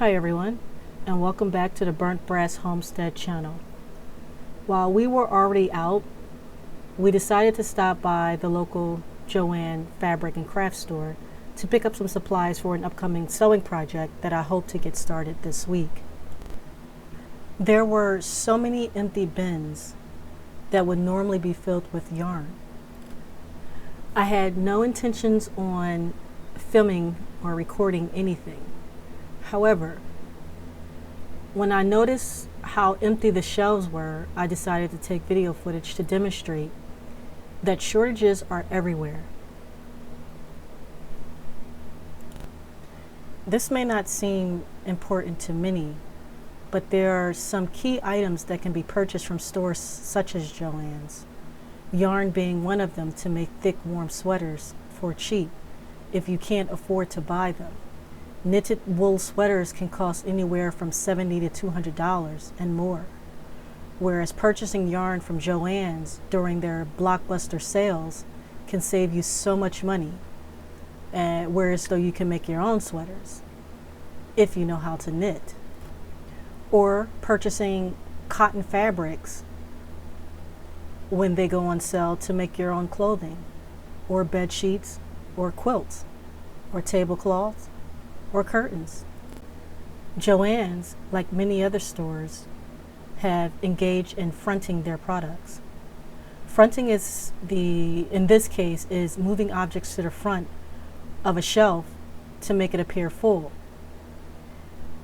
Hi everyone, and welcome back to the Burnt Brass Homestead channel. While we were already out, we decided to stop by the local JoAnn fabric and craft store to pick up some supplies for an upcoming sewing project that I hope to get started this week. There were so many empty bins that would normally be filled with yarn. I had no intentions on filming or recording anything. However, when I noticed how empty the shelves were, I decided to take video footage to demonstrate that shortages are everywhere. This may not seem important to many, but there are some key items that can be purchased from stores such as JoAnn's. Yarn being one of them to make thick, warm sweaters for cheap if you can't afford to buy them. Knitted wool sweaters can cost anywhere from $70 to $200 and more, whereas purchasing yarn from JoAnn's during their blockbuster sales can save you so much money, whereas though you can make your own sweaters if you know how to knit. Or purchasing cotton fabrics when they go on sale to make your own clothing, or bed sheets, or quilts, or tablecloths, or curtains. JoAnn's, like many other stores, have engaged in fronting their products. Fronting in this case, is moving objects to the front of a shelf to make it appear full.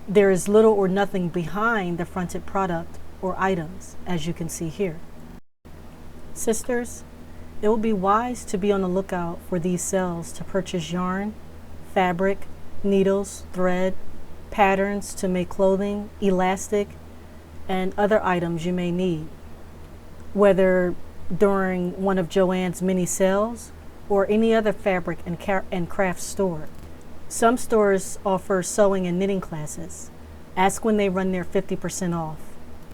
There is little or nothing behind the fronted product or items, as you can see here. Sisters, it will be wise to be on the lookout for these sales to purchase yarn, fabric, needles, thread, patterns to make clothing, elastic, and other items you may need, whether during one of JoAnn's mini sales or any other fabric and craft store. Some stores offer sewing and knitting classes. Ask when they run their 50% off.